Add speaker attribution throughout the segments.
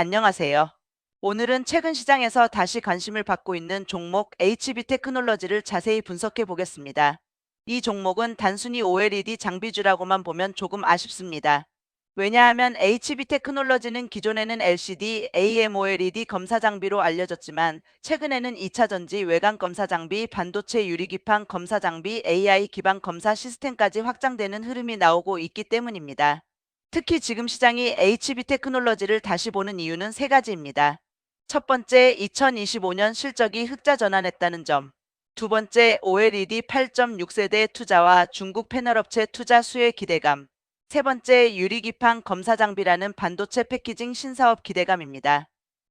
Speaker 1: 안녕하세요. 오늘은 최근 시장에서 다시 관심을 받고 있는 종목 HB 테크놀로지를 자세히 분석해 보겠습니다. 이 종목은 단순히 OLED 장비주라고만 보면 조금 아쉽습니다. 왜냐하면 HB 테크놀로지는 기존에는 LCD, AMOLED 검사 장비로 알려졌지만 최근에는 2차 전지 외관 검사 장비, 반도체 유리기판 검사 장비, AI 기반 검사 시스템까지 확장되는 흐름이 나오고 있기 때문입니다. 특히 지금 시장이 HB 테크놀로지를 다시 보는 이유는 세 가지입니다. 첫 번째, 2025년 실적이 흑자 전환했다는 점. 두 번째, OLED 8.6세대 투자와 중국 패널업체 투자 수혜 기대감. 세 번째, 유리기판 검사 장비라는 반도체 패키징 신사업 기대감입니다.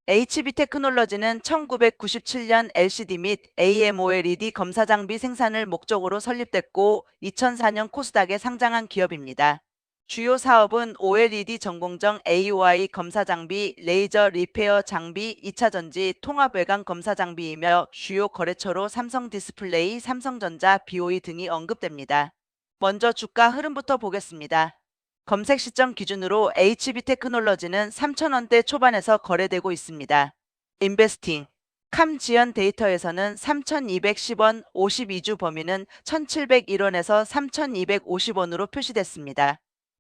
Speaker 1: HB 테크놀로지는 1997년 LCD 및 AMOLED 검사 장비 생산을 목적으로 설립됐고 2004년 코스닥에 상장한 기업입니다. 주요 사업은 OLED 전공정 AOI 검사 장비, 레이저 리페어 장비, 2차 전지 통합 외관 검사 장비이며 주요 거래처로 삼성 디스플레이, 삼성전자, BOE 등이 언급됩니다. 먼저 주가 흐름부터 보겠습니다. 검색 시점 기준으로 HB 테크놀로지는 3,000원대 초반에서 거래되고 있습니다. 인베스팅 캄 지연 데이터에서는 3,210원, 52주 범위는 1,701원에서 3,250원으로 표시됐습니다.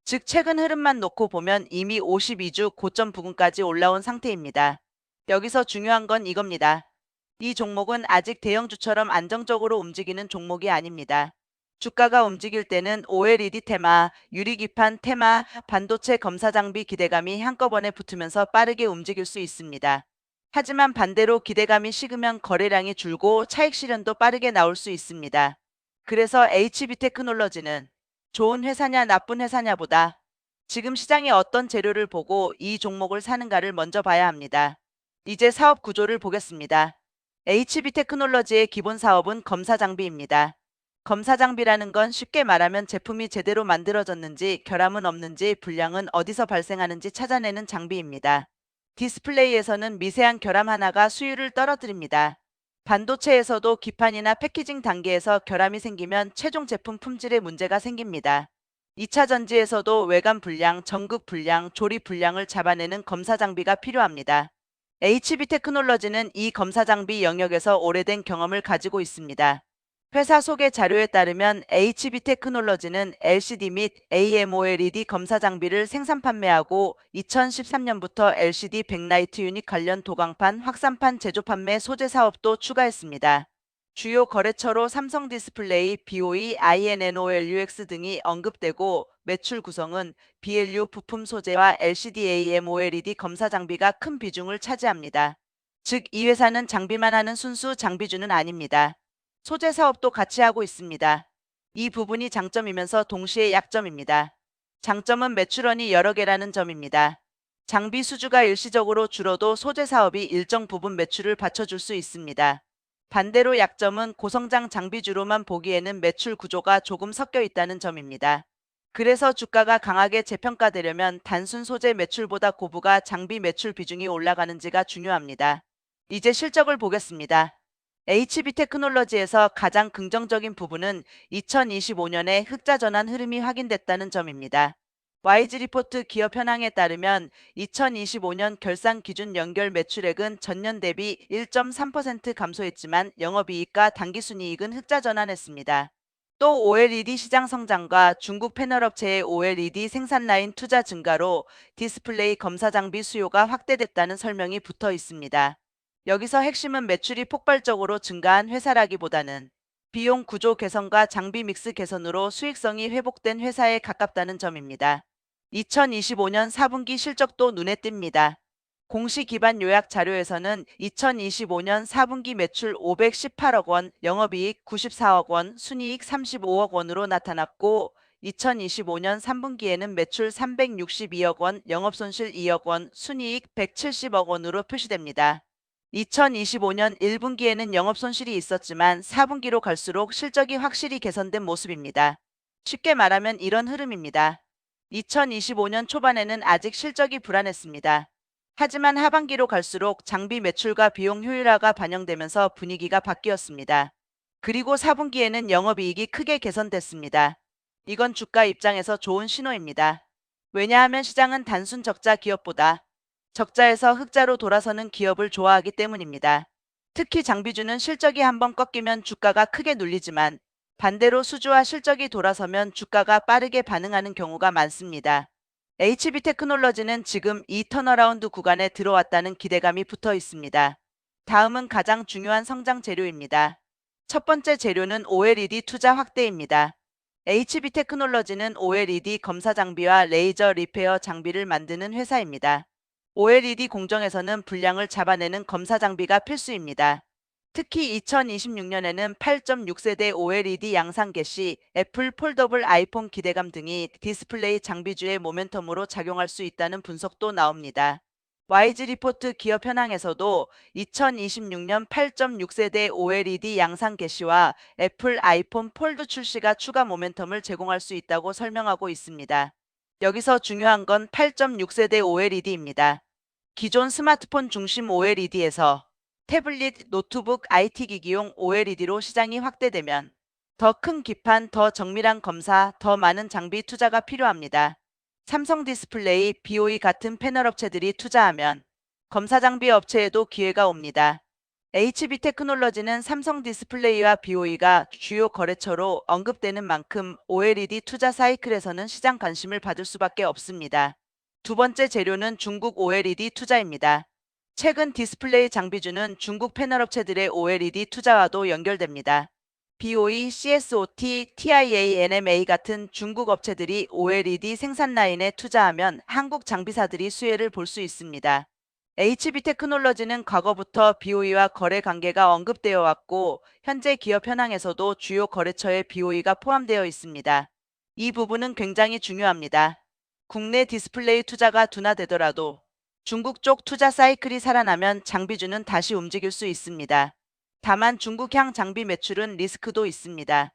Speaker 1: 즉 최근 흐름만 놓고 보면 이미 52주 고점 부근까지 올라온 상태입니다. 여기서 중요한 건 이겁니다. 이 종목은 아직 대형주처럼 안정적으로 움직이는 종목이 아닙니다. 주가가 움직일 때는 OLED 테마, 유리기판 테마, 반도체 검사 장비 기대감이 한꺼번에 붙으면서 빠르게 움직일 수 있습니다. 하지만 반대로 기대감이 식으면 거래량이 줄고 차익 실현도 빠르게 나올 수 있습니다. 그래서 HB 테크놀로지는 좋은 회사냐 나쁜 회사냐보다 지금 시장에 어떤 재료를 보고 이 종목을 사는가를 먼저 봐야 합니다. 이제 사업 구조를 보겠습니다. HB 테크놀로지의 기본 사업은 검사 장비입니다. 검사 장비라는 건 쉽게 말하면 제품이 제대로 만들어졌는지, 결함은 없는지, 불량은 어디서 발생하는지 찾아내는 장비입니다. 디스플레이에서는 미세한 결함 하나가 수율을 떨어뜨립니다. 반도체에서도 기판이나 패키징 단계에서 결함이 생기면 최종 제품 품질에 문제가 생깁니다. 2차 전지에서도 외관 불량, 전극 불량, 조립 불량을 잡아내는 검사 장비가 필요합니다. HB 테크놀로지는 이 검사 장비 영역에서 오래된 경험을 가지고 있습니다. 회사 소개 자료에 따르면 HB 테크놀로지는 LCD 및 AMOLED 검사 장비를 생산 판매하고 2013년부터 LCD 백라이트 유닛 관련 도광판, 확산판 제조 판매 소재 사업도 추가했습니다. 주요 거래처로 삼성 디스플레이, BOE, INNOLUX 등이 언급되고 매출 구성은 BLU 부품 소재와 LCD AMOLED 검사 장비가 큰 비중을 차지합니다. 즉, 이 회사는 장비만 하는 순수 장비주는 아닙니다. 소재 사업도 같이 하고 있습니다. 이 부분이 장점이면서 동시에 약점입니다. 장점은 매출원이 여러 개라는 점입니다. 장비 수주가 일시적으로 줄어도 소재 사업이 일정 부분 매출을 받쳐줄 수 있습니다. 반대로 약점은 고성장 장비주로만 보기에는 매출 구조가 조금 섞여 있다는 점입니다. 그래서 주가가 강하게 재평가되려면 단순 소재 매출보다 고부가 장비 매출 비중이 올라가는지가 중요합니다. 이제 실적을 보겠습니다. HB 테크놀로지에서 가장 긍정적인 부분은 2025년에 흑자 전환 흐름이 확인됐다는 점입니다. YG 리포트 기업 현황에 따르면 2025년 결산 기준 연결 매출액은 전년 대비 1.3% 감소했지만 영업이익과 당기순이익은 흑자 전환했습니다. 또 OLED 시장 성장과 중국 패널업체의 OLED 생산 라인 투자 증가로 디스플레이 검사 장비 수요가 확대됐다는 설명이 붙어 있습니다. 여기서 핵심은 매출이 폭발적으로 증가한 회사라기보다는 비용 구조 개선과 장비 믹스 개선으로 수익성이 회복된 회사에 가깝다는 점입니다. 2025년 4분기 실적도 눈에 띕니다. 공시 기반 요약 자료에서는 2025년 4분기 매출 518억 원, 영업이익 94억 원, 순이익 35억 원으로 나타났고 2025년 3분기에는 매출 362억 원, 영업손실 2억 원, 순이익 170억 원으로 표시됩니다. 2025년 1분기에는 영업손실이 있었지만 4분기로 갈수록 실적이 확실히 개선된 모습입니다. 쉽게 말하면 이런 흐름입니다. 2025년 초반에는 아직 실적이 불안했습니다. 하지만 하반기로 갈수록 장비 매출과 비용 효율화가 반영되면서 분위기가 바뀌었습니다. 그리고 4분기에는 영업이익이 크게 개선됐습니다. 이건 주가 입장에서 좋은 신호입니다. 왜냐하면 시장은 단순 적자 기업보다 적자에서 흑자로 돌아서는 기업을 좋아하기 때문입니다. 특히 장비주는 실적이 한번 꺾이면 주가가 크게 눌리지만 반대로 수주와 실적이 돌아서면 주가가 빠르게 반응하는 경우가 많습니다. HB테크놀로지는 지금 이 턴어라운드 구간에 들어왔다는 기대감이 붙어 있습니다. 다음은 가장 중요한 성장 재료입니다. 첫 번째 재료는 OLED 투자 확대입니다. HB테크놀로지는 OLED 검사 장비와 레이저 리페어 장비를 만드는 회사입니다. OLED 공정에서는 불량을 잡아내는 검사 장비가 필수입니다. 특히 2026년에는 8.6세대 OLED 양산 개시, 애플 폴더블 아이폰 기대감 등이 디스플레이 장비주의 모멘텀으로 작용할 수 있다는 분석도 나옵니다. YG 리포트 기업 현황에서도 2026년 8.6세대 OLED 양산 개시와 애플 아이폰 폴드 출시가 추가 모멘텀을 제공할 수 있다고 설명하고 있습니다. 여기서 중요한 건 8.6세대 OLED입니다. 기존 스마트폰 중심 OLED에서 태블릿, 노트북, IT 기기용 OLED로 시장이 확대되면 더 큰 기판, 더 정밀한 검사, 더 많은 장비 투자가 필요합니다. 삼성 디스플레이, BOE 같은 패널 업체들이 투자하면 검사 장비 업체에도 기회가 옵니다. HB테크놀로지는 삼성 디스플레이와 BOE가 주요 거래처로 언급되는 만큼 OLED 투자 사이클에서는 시장 관심을 받을 수밖에 없습니다. 두 번째 재료는 중국 OLED 투자입니다. 최근 디스플레이 장비주는 중국 패널 업체들의 OLED 투자와도 연결됩니다. BOE, CSOT, TIA, NMA 같은 중국 업체들이 OLED 생산 라인에 투자하면 한국 장비사들이 수혜를 볼 수 있습니다. HB테크놀로지는 과거부터 BOE와 거래 관계가 언급되어 왔고 현재 기업 현황에서도 주요 거래처에 BOE가 포함되어 있습니다. 이 부분은 굉장히 중요합니다. 국내 디스플레이 투자가 둔화되더라도 중국 쪽 투자 사이클이 살아나면 장비주는 다시 움직일 수 있습니다. 다만 중국향 장비 매출은 리스크도 있습니다.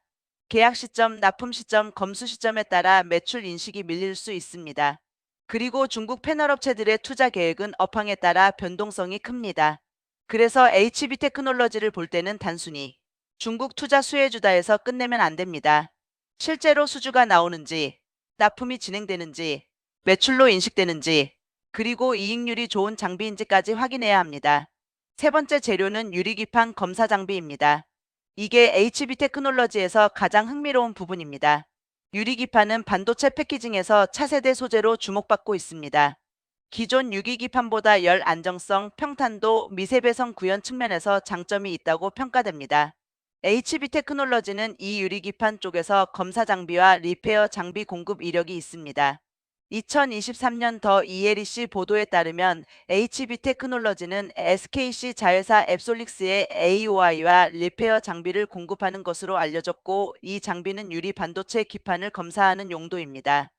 Speaker 1: 계약 시점, 납품 시점, 검수 시점에 따라 매출 인식이 밀릴 수 있습니다. 그리고 중국 패널 업체들의 투자 계획은 업황에 따라 변동성이 큽니다. 그래서 HB테크놀로지를 볼 때는 단순히 중국 투자 수혜주다에서 끝내면 안 됩니다. 실제로 수주가 나오는지, 납품이 진행되는지, 매출로 인식되는지, 그리고 이익률이 좋은 장비인지까지 확인해야 합니다. 세 번째 재료는 유리기판 검사 장비입니다. 이게 HB테크놀로지에서 가장 흥미로운 부분입니다. 유리기판은 반도체 패키징에서 차세대 소재로 주목받고 있습니다. 기존 유기기판보다 열 안정성, 평탄도, 미세배선 구현 측면에서 장점이 있다고 평가됩니다. HB테크놀로지는 이 유리기판 쪽에서 검사 장비와 리페어 장비 공급 이력이 있습니다. 2023년 더 ELEC 보도에 따르면 HB테크놀로지는 SKC 자회사 앱솔릭스의 AOI와 리페어 장비를 공급하는 것으로 알려졌고 이 장비는 유리 반도체 기판을 검사하는 용도입니다.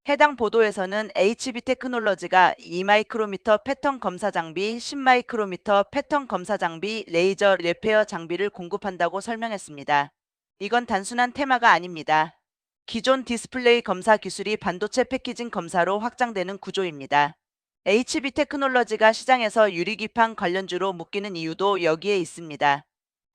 Speaker 1: 해당 보도에서는 HB테크놀로지가 2마이크로미터 패턴 검사 장비, 10마이크로미터 패턴 검사 장비, 레이저 리페어 장비를 공급한다고 설명했습니다. 이건 단순한 테마가 아닙니다. 기존 디스플레이 검사 기술이 반도체 패키징 검사로 확장되는 구조입니다. HB테크놀로지가 시장에서 유리기판 관련주로 묶이는 이유도 여기에 있습니다.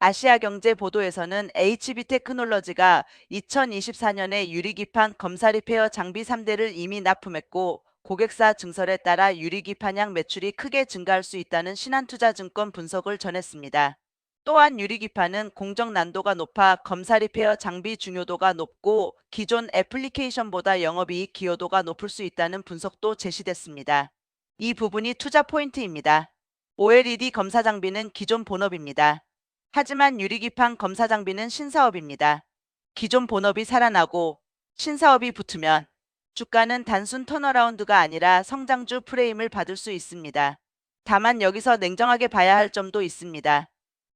Speaker 1: 아시아경제 보도에서는 HB테크놀로지가 2024년에 유리기판 검사 리페어 장비 3대를 이미 납품했고 고객사 증설에 따라 유리기판양 매출이 크게 증가할 수 있다는 신한투자증권 분석을 전했습니다. 또한 유리기판은 공정 난도가 높아 검사 리페어 장비 중요도가 높고 기존 애플리케이션보다 영업이익 기여도가 높을 수 있다는 분석도 제시됐습니다. 이 부분이 투자 포인트입니다. OLED 검사 장비는 기존 본업입니다. 하지만 유리기판 검사 장비는 신사업입니다. 기존 본업이 살아나고 신사업이 붙으면 주가는 단순 턴어라운드가 아니라 성장주 프레임을 받을 수 있습니다. 다만 여기서 냉정하게 봐야 할 점도 있습니다.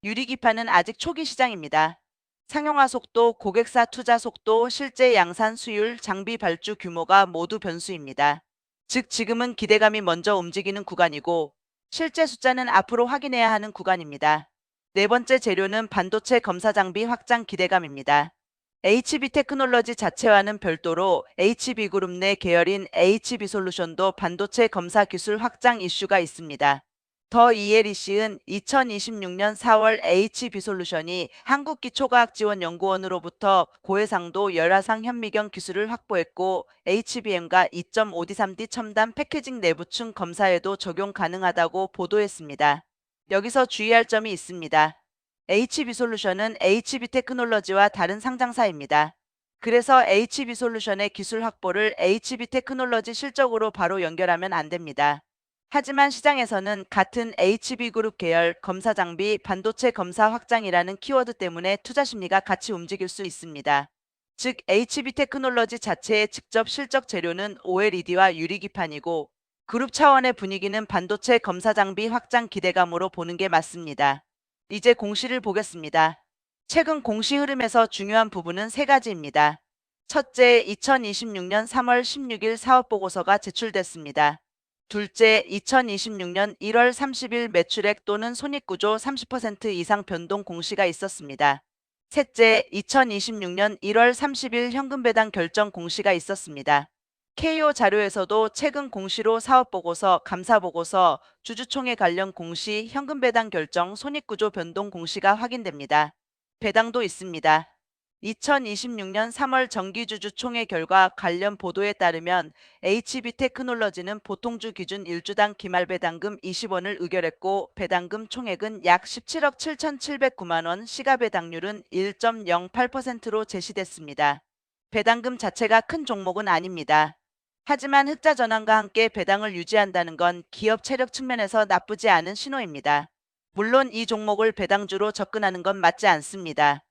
Speaker 1: 유리기판은 아직 초기 시장입니다. 상용화 속도, 고객사 투자 속도, 실제 양산 수율, 장비 발주 규모가 모두 변수입니다. 즉 지금은 기대감이 먼저 움직이는 구간이고 실제 숫자는 앞으로 확인해야 하는 구간입니다. 네 번째 재료는 반도체 검사 장비 확장 기대감입니다. HB테크놀로지 자체와는 별도로 HB그룹 내 계열인 HB솔루션도 반도체 검사 기술 확장 이슈가 있습니다. 더 이혜리 씨은 2026년 4월 HB솔루션이 한국기초과학지원연구원으로부터 고해상도 열화상 현미경 기술을 확보했고 HBM과 2.5D3D 첨단 패키징 내부층 검사에도 적용 가능하다고 보도했습니다. 여기서 주의할 점이 있습니다. HB솔루션은 HB테크놀로지와 다른 상장사입니다. 그래서 HB솔루션의 기술 확보를 HB테크놀로지 실적으로 바로 연결하면 안 됩니다. 하지만 시장에서는 같은 HB그룹 계열 검사 장비 반도체 검사 확장이라는 키워드 때문에 투자 심리가 같이 움직일 수 있습니다. 즉 HB테크놀로지 자체의 직접 실적 재료는 OLED와 유리기판이고 그룹 차원의 분위기는 반도체 검사 장비 확장 기대감으로 보는 게 맞습니다. 이제 공시를 보겠습니다. 최근 공시 흐름에서 중요한 부분은 세 가지입니다. 첫째, 2026년 3월 16일 사업보고서가 제출됐습니다. 둘째, 2026년 1월 30일 매출액 또는 손익구조 30% 이상 변동 공시가 있었습니다. 셋째, 2026년 1월 30일 현금 배당 결정 공시가 있었습니다. KO 자료에서도 최근 공시로 사업보고서, 감사보고서, 주주총회 관련 공시, 현금 배당 결정, 손익구조 변동 공시가 확인됩니다. 배당도 있습니다. 2026년 3월 정기주주총회 결과 관련 보도에 따르면 HB테크놀로지는 보통주 기준 1주당 기말배당금 20원을 의결했고 배당금 총액은 약 17억 7,709만 원, 시가배당률은 1.08%로 제시됐습니다. 배당금 자체가 큰 종목은 아닙니다. 하지만 흑자 전환과 함께 배당을 유지한다는 건 기업 체력 측면에서 나쁘지 않은 신호입니다. 물론 이 종목을 배당주로 접근하는 건 맞지 않습니다.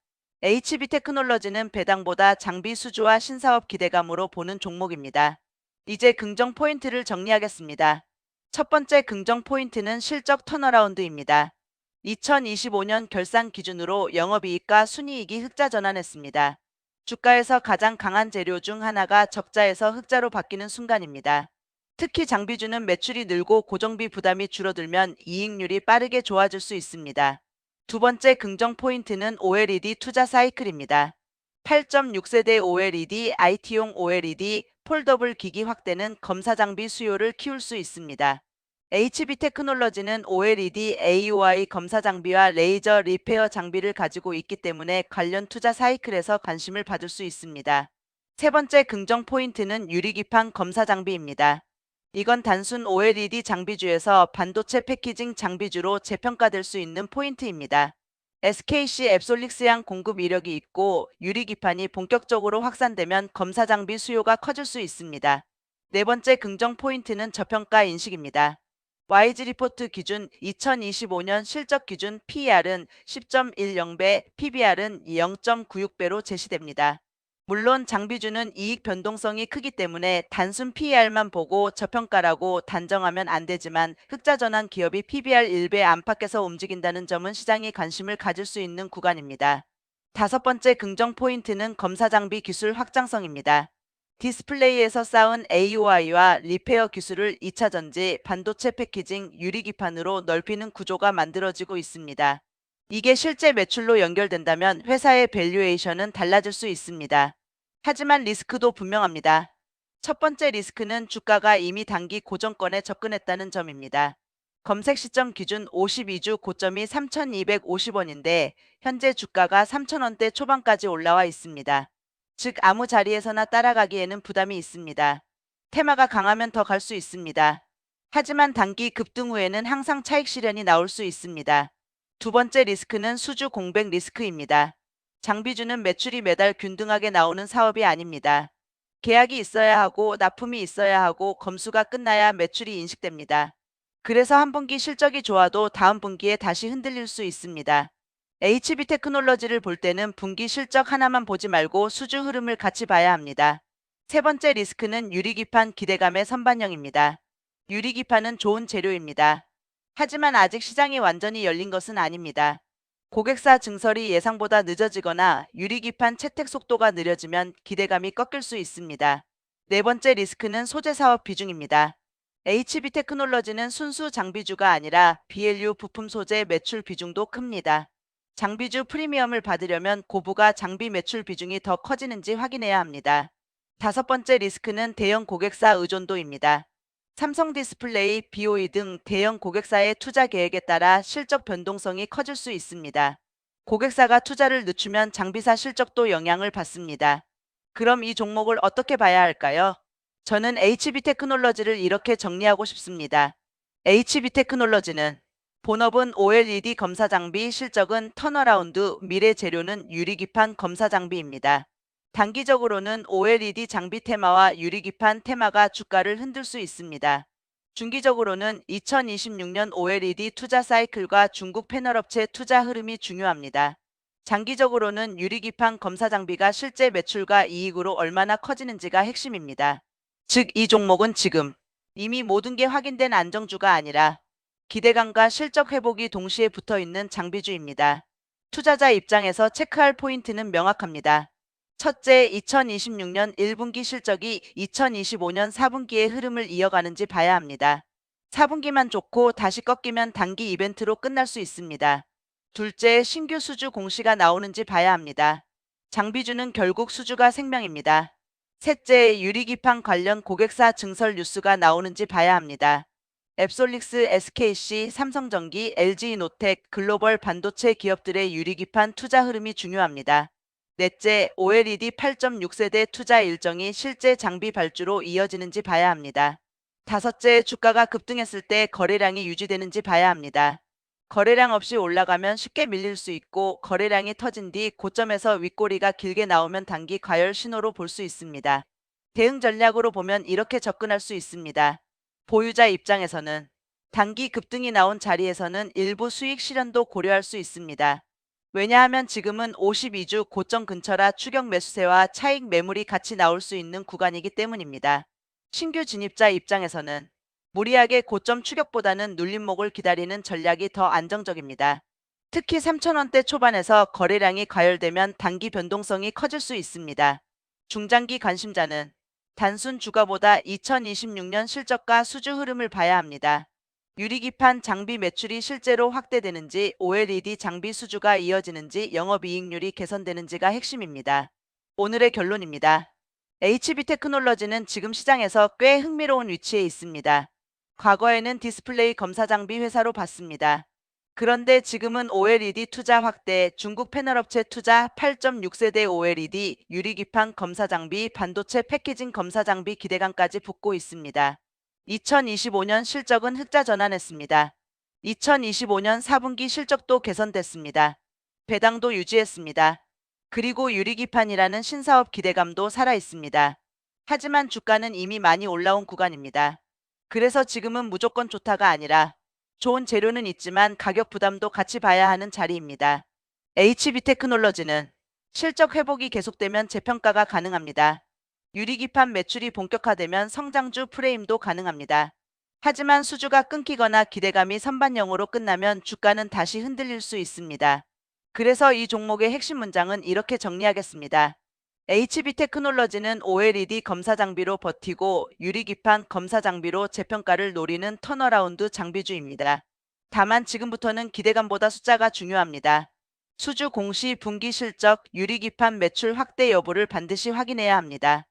Speaker 1: HB테크놀로지는 배당보다 장비 수주와 신사업 기대감으로 보는 종목입니다. 이제 긍정 포인트를 정리하겠습니다. 첫 번째 긍정 포인트는 실적 턴어라운드입니다. 2025년 결산 기준으로 영업이익과 순이익이 흑자 전환했습니다. 주가에서 가장 강한 재료 중 하나가 적자에서 흑자로 바뀌는 순간입니다. 특히 장비주는 매출이 늘고 고정비 부담이 줄어들면 이익률이 빠르게 좋아질 수 있습니다. 두 번째 긍정 포인트는 OLED 투자 사이클입니다. 8.6세대 OLED, IT용 OLED, 폴더블 기기 확대는 검사 장비 수요를 키울 수 있습니다. HB테크놀로지는 OLED, AOI 검사 장비와 레이저 리페어 장비를 가지고 있기 때문에 관련 투자 사이클에서 관심을 받을 수 있습니다. 세 번째 긍정 포인트는 유리기판 검사 장비입니다. 이건 단순 OLED 장비주에서 반도체 패키징 장비주로 재평가될 수 있는 포인트입니다. SKC 앱솔릭스양 공급 이력이 있고 유리기판이 본격적으로 확산되면 검사 장비 수요가 커질 수 있습니다. 네 번째 긍정 포인트는 저평가 인식입니다. YG 리포트 기준 2025년 실적 기준 PER은 10.10배, PBR은 0.96배로 제시됩니다. 물론 장비주는 이익 변동성이 크기 때문에 단순 PER만 보고 저평가라고 단정하면 안 되지만 흑자 전환 기업이 PBR 1배 안팎에서 움직인다는 점은 시장이 관심을 가질 수 있는 구간입니다. 다섯 번째 긍정 포인트는 검사 장비 기술 확장성입니다. 디스플레이에서 쌓은 AOI와 리페어 기술을 2차 전지, 반도체 패키징, 유리기판으로 넓히는 구조가 만들어지고 있습니다. 이게 실제 매출로 연결된다면 회사의 밸류에이션은 달라질 수 있습니다. 하지만 리스크도 분명합니다. 첫 번째 리스크는 주가가 이미 단기 고정권에 접근했다는 점입니다. 검색 시점 기준 52주 고점이 3,250원인데 현재 주가가 3,000원대 초반까지 올라와 있습니다. 즉 아무 자리에서나 따라가기에는 부담이 있습니다. 테마가 강하면 더 갈 수 있습니다. 하지만 단기 급등 후에는 항상 차익 실현이 나올 수 있습니다. 두 번째 리스크는 수주 공백 리스크입니다. 장비주는 매출이 매달 균등하게 나오는 사업이 아닙니다. 계약이 있어야 하고 납품이 있어야 하고 검수가 끝나야 매출이 인식됩니다. 그래서 한 분기 실적이 좋아도 다음 분기에 다시 흔들릴 수 있습니다. HB테크놀로지를 볼 때는 분기 실적 하나만 보지 말고 수주 흐름을 같이 봐야 합니다. 세 번째 리스크는 유리기판 기대감의 선반영입니다. 유리기판은 좋은 재료입니다. 하지만 아직 시장이 완전히 열린 것은 아닙니다. 고객사 증설이 예상보다 늦어지거나 유리기판 채택 속도가 느려지면 기대감이 꺾일 수 있습니다. 네 번째 리스크는 소재 사업 비중입니다. HB테크놀로지는 순수 장비주가 아니라 BLU 부품 소재 매출 비중도 큽니다. 장비주 프리미엄을 받으려면 고부가 장비 매출 비중이 더 커지는지 확인해야 합니다. 다섯 번째 리스크는 대형 고객사 의존도입니다. 삼성 디스플레이, BOE 등 대형 고객사의 투자 계획에 따라 실적 변동성이 커질 수 있습니다. 고객사가 투자를 늦추면 장비사 실적도 영향을 받습니다. 그럼 이 종목을 어떻게 봐야 할까요? 저는 HB 테크놀로지를 이렇게 정리하고 싶습니다. HB 테크놀로지는 본업은 OLED 검사 장비, 실적은 턴어라운드, 미래 재료는 유리기판 검사 장비입니다. 단기적으로는 OLED 장비 테마와 유리기판 테마가 주가를 흔들 수 있습니다. 중기적으로는 2026년 OLED 투자 사이클과 중국 패널업체 투자 흐름이 중요합니다. 장기적으로는 유리기판 검사 장비가 실제 매출과 이익으로 얼마나 커지는지가 핵심입니다. 즉, 이 종목은 지금 이미 모든 게 확인된 안정주가 아니라 기대감과 실적 회복이 동시에 붙어 있는 장비주입니다. 투자자 입장에서 체크할 포인트는 명확합니다. 첫째, 2026년 1분기 실적이 2025년 4분기의 흐름을 이어가는지 봐야 합니다. 4분기만 좋고 다시 꺾이면 단기 이벤트로 끝날 수 있습니다. 둘째, 신규 수주 공시가 나오는지 봐야 합니다. 장비주는 결국 수주가 생명입니다. 셋째, 유리기판 관련 고객사 증설 뉴스가 나오는지 봐야 합니다. 앱솔릭스, SKC, 삼성전기, LG노텍, 글로벌 반도체 기업들의 유리기판 투자 흐름이 중요합니다. 넷째, OLED 8.6세대 투자 일정이 실제 장비 발주로 이어지는지 봐야 합니다. 다섯째, 주가가 급등했을 때 거래량이 유지되는지 봐야 합니다. 거래량 없이 올라가면 쉽게 밀릴 수 있고, 거래량이 터진 뒤 고점에서 윗꼬리가 길게 나오면 단기 과열 신호로 볼 수 있습니다. 대응 전략으로 보면 이렇게 접근할 수 있습니다. 보유자 입장에서는 단기 급등이 나온 자리에서는 일부 수익 실현도 고려할 수 있습니다. 왜냐하면 지금은 52주 고점 근처라 추격 매수세와 차익 매물이 같이 나올 수 있는 구간이기 때문입니다. 신규 진입자 입장에서는 무리하게 고점 추격보다는 눌림목을 기다리는 전략이 더 안정적입니다. 특히 3,000원대 초반에서 거래량이 과열되면 단기 변동성이 커질 수 있습니다. 중장기 관심자는 단순 주가보다 2026년 실적과 수주 흐름을 봐야 합니다. 유리기판 장비 매출이 실제로 확대되는지, OLED 장비 수주가 이어지는지, 영업이익률이 개선되는지가 핵심입니다. 오늘의 결론입니다. HB 테크놀로지는 지금 시장에서 꽤 흥미로운 위치에 있습니다. 과거에는 디스플레이 검사 장비 회사로 봤습니다. 그런데 지금은 OLED 투자 확대, 중국 패널업체 투자, 8.6세대 OLED, 유리기판 검사 장비, 반도체 패키징 검사 장비 기대감까지 붙고 있습니다. 2025년 실적은 흑자 전환했습니다. 2025년 4분기 실적도 개선됐습니다. 배당도 유지했습니다. 그리고 유리기판이라는 신사업 기대감도 살아있습니다. 하지만 주가는 이미 많이 올라온 구간입니다. 그래서 지금은 무조건 좋다가 아니라 좋은 재료는 있지만 가격 부담도 같이 봐야 하는 자리입니다. HB 테크놀로지는 실적 회복이 계속되면 재평가가 가능합니다. 유리기판 매출이 본격화되면 성장주 프레임도 가능합니다. 하지만 수주가 끊기거나 기대감이 선반영으로 끝나면 주가는 다시 흔들릴 수 있습니다. 그래서 이 종목의 핵심 문장은 이렇게 정리하겠습니다. HB 테크놀로지는 OLED 검사 장비로 버티고 유리기판 검사 장비로 재평가를 노리는 턴어라운드 장비주입니다. 다만 지금부터는 기대감보다 숫자가 중요합니다. 수주 공시, 분기 실적, 유리기판 매출 확대 여부를 반드시 확인해야 합니다.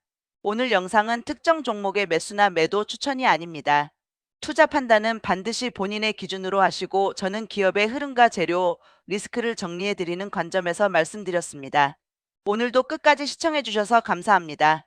Speaker 1: 오늘 영상은 특정 종목의 매수나 매도 추천이 아닙니다. 투자 판단은 반드시 본인의 기준으로 하시고, 저는 기업의 흐름과 재료, 리스크를 정리해드리는 관점에서 말씀드렸습니다. 오늘도 끝까지 시청해주셔서 감사합니다.